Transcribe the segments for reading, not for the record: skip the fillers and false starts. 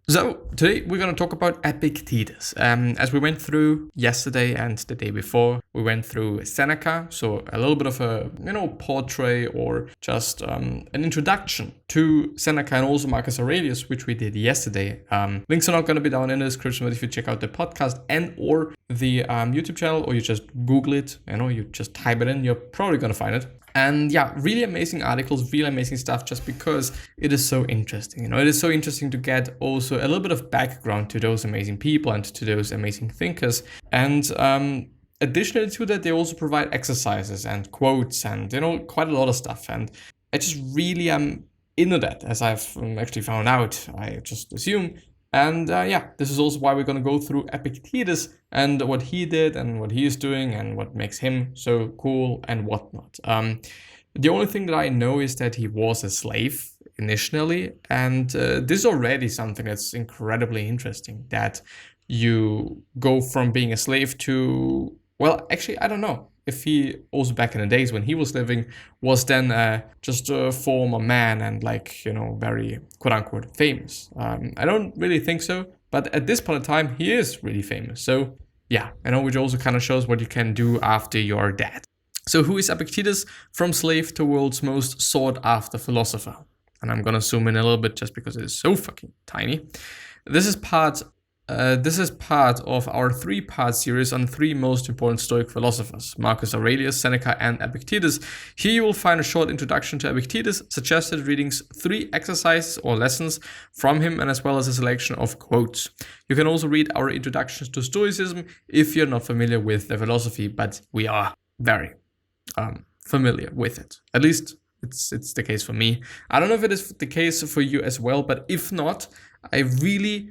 So today we're going to talk about Epictetus. As we went through yesterday and the day before, we went through Seneca, so a little bit of a portrait or just an introduction to Seneca and also Marcus Aurelius, which we did yesterday. Links are not going to be down in the description, but if you check out the podcast and or the YouTube channel, or you just Google it, you just type it in, you're probably going to find it. And yeah, really amazing articles, really amazing stuff, just because it is so interesting. It is so interesting to get also a little bit of background to those amazing people and to those amazing thinkers. And additionally to that, they also provide exercises and quotes and, quite a lot of stuff. And I just really am into that, as I've actually found out, I just assume. And this is also why we're going to go through Epictetus and what he did and what he is doing and what makes him so cool and whatnot. The only thing that I know is that he was a slave initially. And this is already something that's incredibly interesting, that you go from being a slave to, well, actually, I don't know if he also back in the days when he was living was then just a former man and very quote unquote famous. I don't really think so, but at this point in time he is really famous. So yeah, which also kind of shows what you can do after you're dead. So who is Epictetus? From slave to world's most sought after philosopher. And I'm gonna zoom in a little bit just because it is so fucking tiny. This is part of our 3-part series on 3 most important Stoic philosophers, Marcus Aurelius, Seneca, and Epictetus. Here you will find a short introduction to Epictetus, suggested readings, 3 exercises or lessons from him, and as well as a selection of quotes. You can also read our introductions to Stoicism if you're not familiar with the philosophy, but we are very familiar with it. At least it's the case for me. I don't know if it is the case for you as well, but if not, I really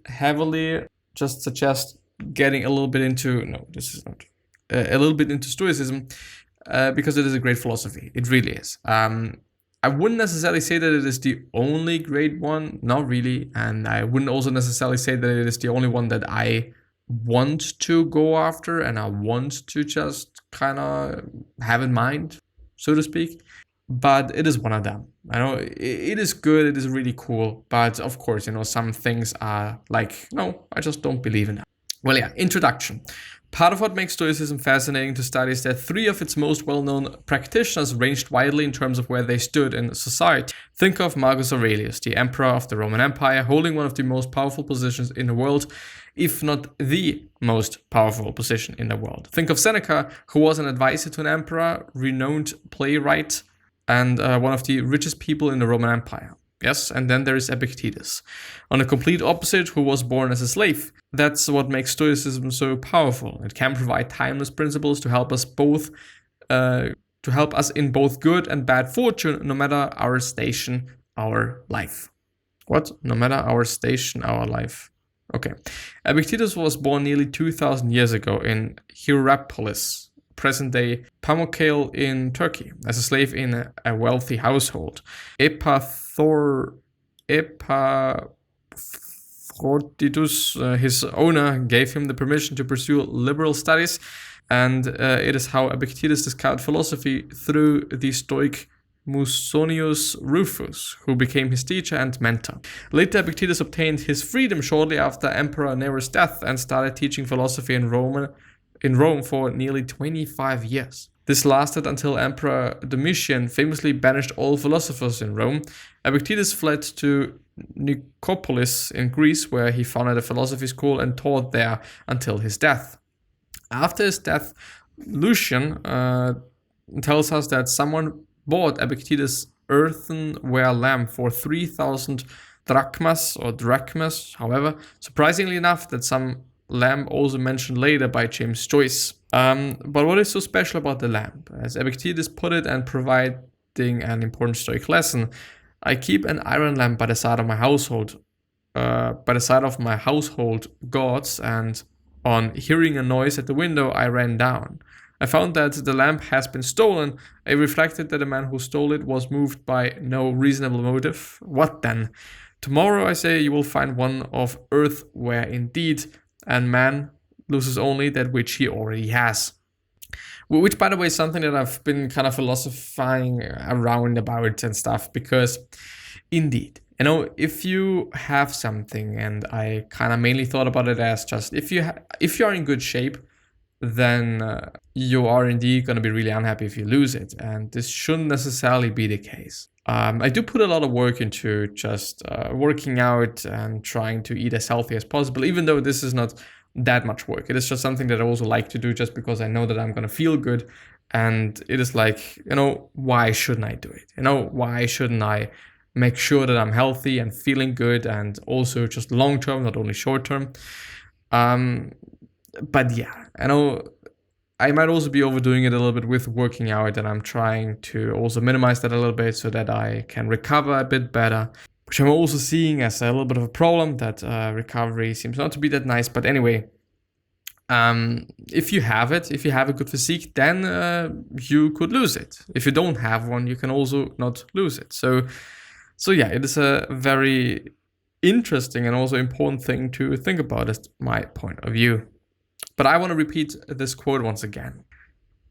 heavily just suggest getting a little bit into a little bit into Stoicism, because it is a great philosophy. It really is. I wouldn't necessarily say that it is the only great one, not really, and I wouldn't also necessarily say that it is the only one that I want to go after and I want to just kind of have in mind, so to speak. But it is one of them. I know it is good, it is really cool, but of course, some things are like, no, I just don't believe in that. Well, yeah, introduction. Part of what makes Stoicism fascinating to study is that 3 of its most well-known practitioners ranged widely in terms of where they stood in society. Think of Marcus Aurelius, the emperor of the Roman Empire, holding one of the most powerful positions in the world, if not the most powerful position in the world. Think of Seneca, who was an advisor to an emperor, renowned playwright, and one of the richest people in the Roman Empire. Yes, and then there is Epictetus, on the complete opposite, who was born as a slave. That's what makes Stoicism so powerful. It can provide timeless principles to help us in both good and bad fortune, no matter our station, our life. What? No matter our station, our life. Okay. Epictetus was born nearly 2,000 years ago in Hierapolis, present-day Pamukkale in Turkey, as a slave in a wealthy household. Epictetus, his owner, gave him the permission to pursue liberal studies, and it is how Epictetus discovered philosophy through the Stoic Musonius Rufus, who became his teacher and mentor. Later, Epictetus obtained his freedom shortly after Emperor Nero's death and started teaching philosophy in Rome for nearly 25 years. This lasted until Emperor Domitian famously banished all philosophers in Rome. Epictetus fled to Nicopolis in Greece, where he founded a philosophy school and taught there until his death. After his death, Lucian tells us that someone bought Epictetus' earthenware lamp for 3,000 drachmas, however, surprisingly enough, that some lamp also mentioned later by James Joyce. But what is so special about the lamp? As Epictetus put it, and providing an important Stoic lesson, I keep an iron lamp by the side of my household gods, and on hearing a noise at the window, I ran down. I found that the lamp has been stolen. I reflected that the man who stole it was moved by no reasonable motive. What then? Tomorrow, I say, you will find one of earthware indeed, and man loses only that which he already has. Which, by the way, is something that I've been kind of philosophizing around about and stuff, because indeed, If you have something, and I kind of mainly thought about it as just if you are in good shape, then you are indeed going to be really unhappy if you lose it. And this shouldn't necessarily be the case. I do put a lot of work into just working out and trying to eat as healthy as possible, even though this is not that much work. It is just something that I also like to do just because I know that I'm going to feel good. And it is like, why shouldn't I do it? Why shouldn't I make sure that I'm healthy and feeling good, and also just long term, not only short term. But yeah, I might also be overdoing it a little bit with working out, and I'm trying to also minimize that a little bit so that I can recover a bit better, which I'm also seeing as a little bit of a problem, that recovery seems not to be that nice. But anyway, if you have a good physique, then you could lose it. If you don't have one, you can also not lose it. So yeah, it is a very interesting and also important thing to think about, as my point of view. But I want to repeat this quote once again.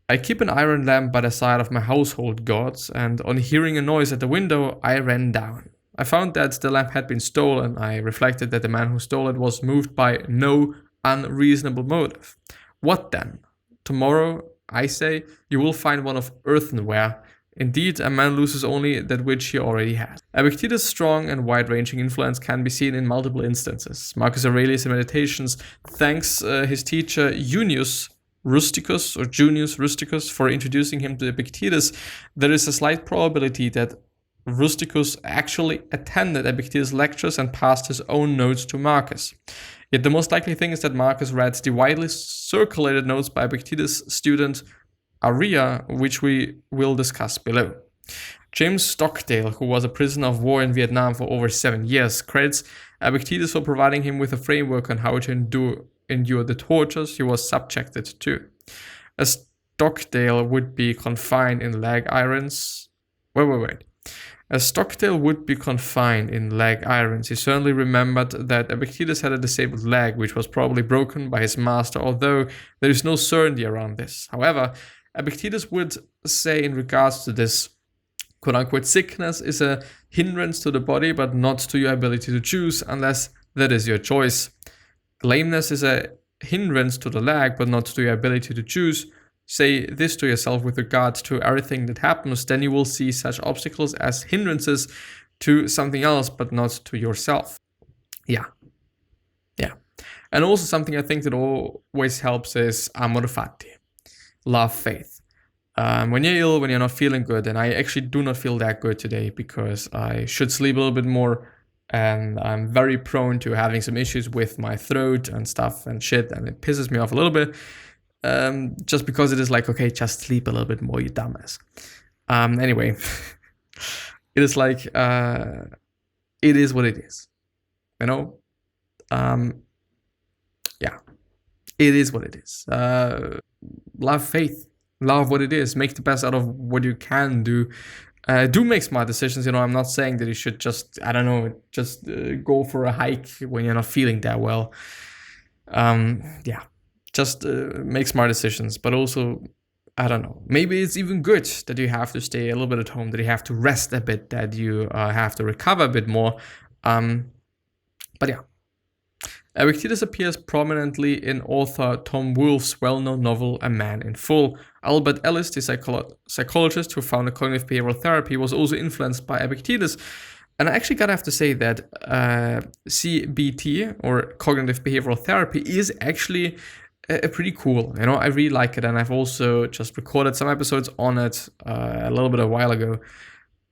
I keep an iron lamp by the side of my household gods, and on hearing a noise at the window, I ran down. I found that the lamp had been stolen. I reflected that the man who stole it was moved by no unreasonable motive. What then? Tomorrow, I say, you will find one of earthenware. Indeed, a man loses only that which he already has. Epictetus' strong and wide-ranging influence can be seen in multiple instances. Marcus Aurelius in Meditations thanks his teacher Junius Rusticus for introducing him to Epictetus. There is a slight probability that Rusticus actually attended Epictetus' lectures and passed his own notes to Marcus. Yet the most likely thing is that Marcus read the widely circulated notes by Epictetus' student Aria, which we will discuss below. James Stockdale, who was a prisoner of war in Vietnam for over 7 years, credits Epictetus for providing him with a framework on how to endure the tortures he was subjected to. As Stockdale would be confined in leg irons. As Stockdale would be confined in leg irons, he certainly remembered that Epictetus had a disabled leg, which was probably broken by his master, although there is no certainty around this. However, Epictetus would say in regards to this, quote-unquote, sickness is a hindrance to the body, but not to your ability to choose, unless that is your choice. Lameness is a hindrance to the leg, but not to your ability to choose. Say this to yourself with regard to everything that happens, then you will see such obstacles as hindrances to something else, but not to yourself. Yeah. And also something I think that always helps is amor fati. Love faith. When you're ill, when you're not feeling good, and I actually do not feel that good today because I should sleep a little bit more, and I'm very prone to having some issues with my throat and stuff and shit, and it pisses me off a little bit, just because it is like, okay, just sleep a little bit more, you dumbass. Anyway, it is like, it is what it is, yeah, it is what it is. Love faith, love what it is, make the best out of what you can do. Do make smart decisions. I'm not saying that you should just, go for a hike when you're not feeling that well. Just make smart decisions, but also, maybe it's even good that you have to stay a little bit at home, that you have to rest a bit, that you have to recover a bit more. But yeah. Epictetus appears prominently in author Tom Wolfe's well-known novel A Man in Full. Albert Ellis, the psychologist who founded cognitive behavioral therapy, was also influenced by Epictetus. And I actually gotta have to say that CBT, or cognitive behavioral therapy, is actually pretty cool. I really like it, and I've also just recorded some episodes on it a little bit a while ago.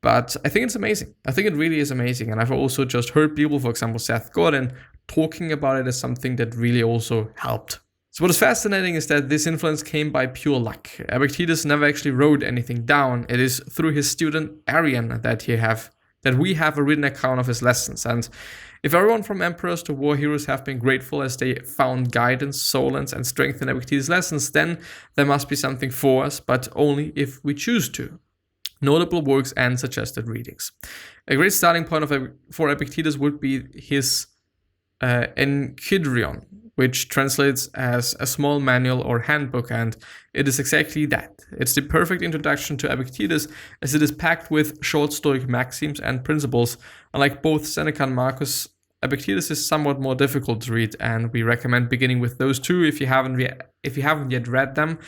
But I think it's amazing. I think it really is amazing. And I've also just heard people, for example, Seth Godin, talking about it as something that really also helped. So what is fascinating is that this influence came by pure luck. Epictetus never actually wrote anything down. It is through his student Arrian that we have a written account of his lessons. And if everyone from emperors to war heroes have been grateful as they found guidance, solace, and strength in Epictetus' lessons, then there must be something for us, but only if we choose to. Notable works and suggested readings. A great starting point for Epictetus would be his Enchiridion, which translates as a small manual or handbook, and it is exactly that. It's the perfect introduction to Epictetus, as it is packed with short Stoic maxims and principles. Unlike both Seneca and Marcus, Epictetus is somewhat more difficult to read, and we recommend beginning with those two if you haven't yet read them.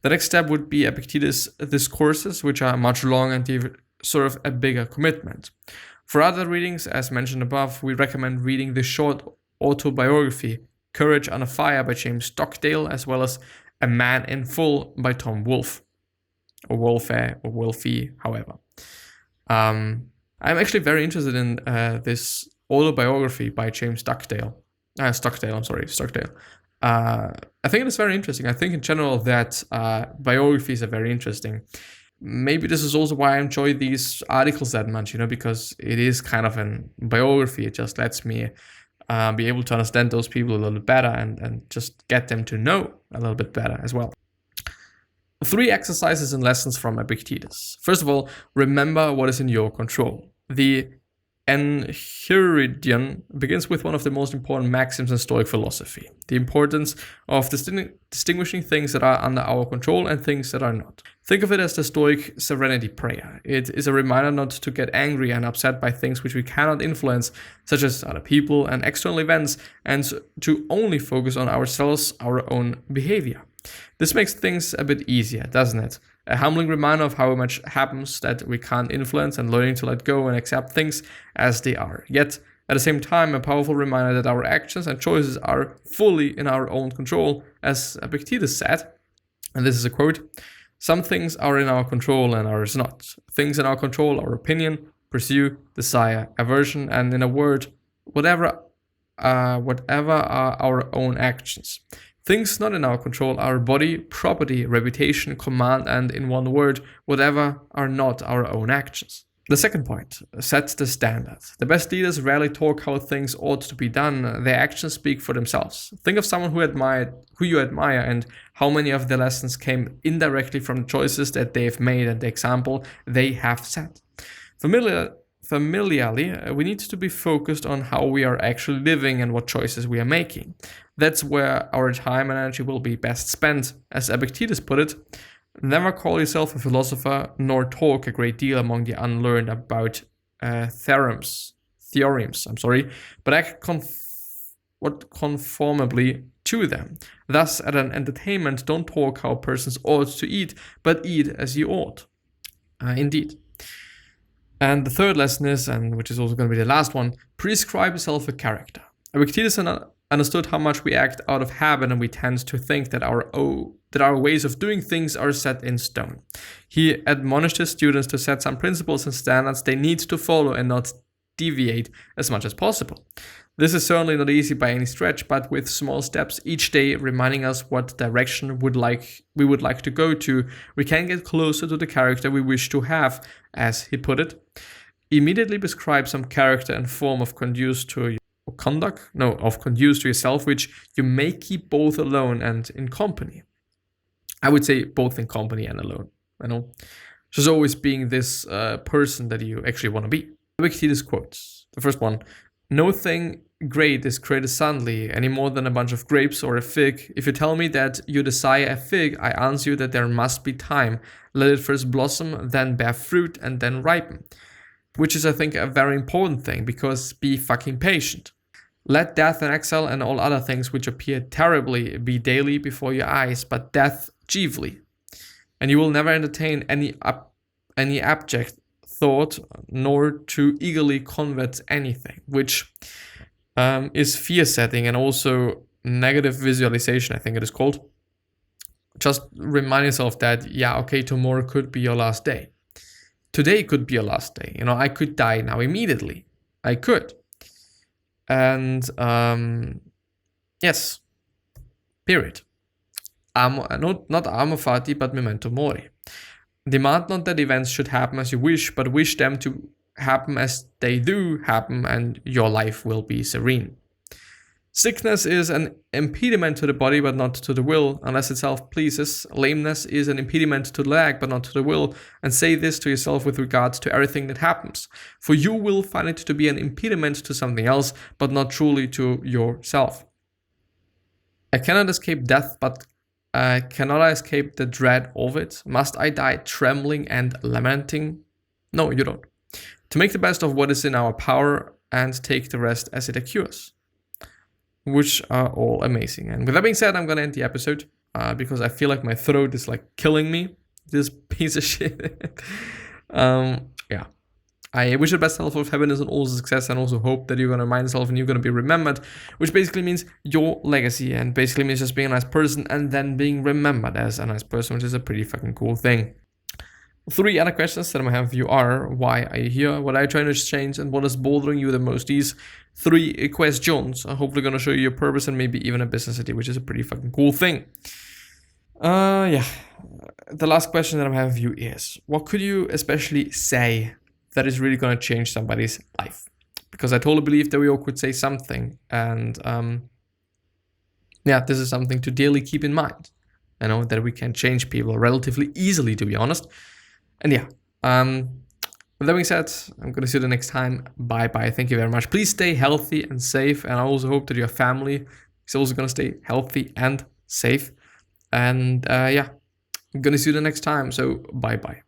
The next step would be Epictetus' discourses, which are much longer and give sort of a bigger commitment. For other readings, as mentioned above, we recommend reading the short autobiography, Courage Under Fire by James Stockdale, as well as A Man in Full by Tom Wolfe, or Wolfe, or Wolfe, however. I'm actually very interested in this autobiography by James Stockdale. I think it is very interesting. I think in general that biographies are very interesting. Maybe this is also why I enjoy these articles that much, because it is kind of a biography. It just lets me be able to understand those people a little bit better and just get them to know a little bit better as well. 3 exercises and lessons from Epictetus. First of all, remember what is in your control. The Enchiridion begins with one of the most important maxims in Stoic philosophy: the importance of distinguishing things that are under our control and things that are not. Think of it as the Stoic serenity prayer. It is a reminder not to get angry and upset by things which we cannot influence, such as other people and external events, and to only focus on ourselves, our own behavior. This makes things a bit easier, doesn't it? A humbling reminder of how much happens that we can't influence, and learning to let go and accept things as they are. Yet, at the same time, a powerful reminder that our actions and choices are fully in our own control, as Epictetus said, and this is a quote: "Some things are in our control and others not. Things in our control are opinion, pursuit, desire, aversion, and in a word, whatever are our own actions. Things not in our control are body, property, reputation, command, and in one word, whatever are not our own actions." The second point, set the standard. The best leaders rarely talk how things ought to be done. Their actions speak for themselves. Think of someone who you admire and how many of their lessons came indirectly from the choices that they've made and the example they have set. Familiarly, we need to be focused on how we are actually living and what choices we are making. That's where our time and energy will be best spent. As Epictetus put it, never call yourself a philosopher, nor talk a great deal among the unlearned about theorems, but act conformably to them. Thus, at an entertainment, don't talk how persons ought to eat, but eat as you ought. Indeed. And the third lesson is, and which is also going to be the last one, prescribe yourself a character. Epictetus understood how much we act out of habit, and we tend to think that our ways of doing things are set in stone. He admonished his students to set some principles and standards they need to follow and not deviate as much as possible. This is certainly not easy by any stretch, but with small steps each day reminding us what direction we would like to go to, we can get closer to the character we wish to have, as he put it. Immediately prescribe some character and form of conduce to yourself, which you may keep both alone and in company. I would say both in company and alone. Just always being this person that you actually want to be. Epictetus quotes. The first one: "No thing great is created suddenly, any more than a bunch of grapes or a fig. If you tell me that you desire a fig, I answer you that there must be time. Let it first blossom, then bear fruit, and then ripen." Which is, I think, a very important thing, because be fucking patient. Let death and exile and all other things which appear terribly be daily before your eyes, but death chiefly. And you will never entertain any abject thought, nor too eagerly convert anything, which is fear setting and also negative visualization, I think it is called. Just remind yourself that, tomorrow could be your last day. Today could be your last day. I could die now immediately. I could. And yes, period. Not amor fati, but memento mori. Demand not that events should happen as you wish, but wish them to happen as they do happen, and your life will be serene. Sickness is an impediment to the body, but not to the will, unless itself pleases. Lameness is an impediment to the leg, but not to the will. And say this to yourself with regards to everything that happens. For you will find it to be an impediment to something else, but not truly to yourself. I cannot escape death, but cannot I escape the dread of it? Must I die trembling and lamenting? No, you don't. To make the best of what is in our power and take the rest as it occurs. Which are all amazing. And with that being said, I'm going to end the episode because I feel like my throat is like killing me. This piece of shit. Yeah. I wish you the best health of happiness and also success, and also hope that you're going to remind yourself and you're going to be remembered, which basically means your legacy, and basically means just being a nice person and then being remembered as a nice person, which is a pretty fucking cool thing. 3 other questions that I have for you are: why are you here? What are you trying to change? And what is bothering you the most? These 3 questions are hopefully going to show you your purpose and maybe even a business idea, which is a pretty fucking cool thing. Yeah. The last question that I have for you is: what could you especially say that is really going to change somebody's life? Because I totally believe that we all could say something. And yeah, this is something to daily keep in mind. I know that we can change people relatively easily, to be honest. And yeah, with that being said, I'm going to see you the next time. Bye-bye. Thank you very much. Please stay healthy and safe. And I also hope that your family is also going to stay healthy and safe. And yeah, I'm going to see you the next time. So bye-bye.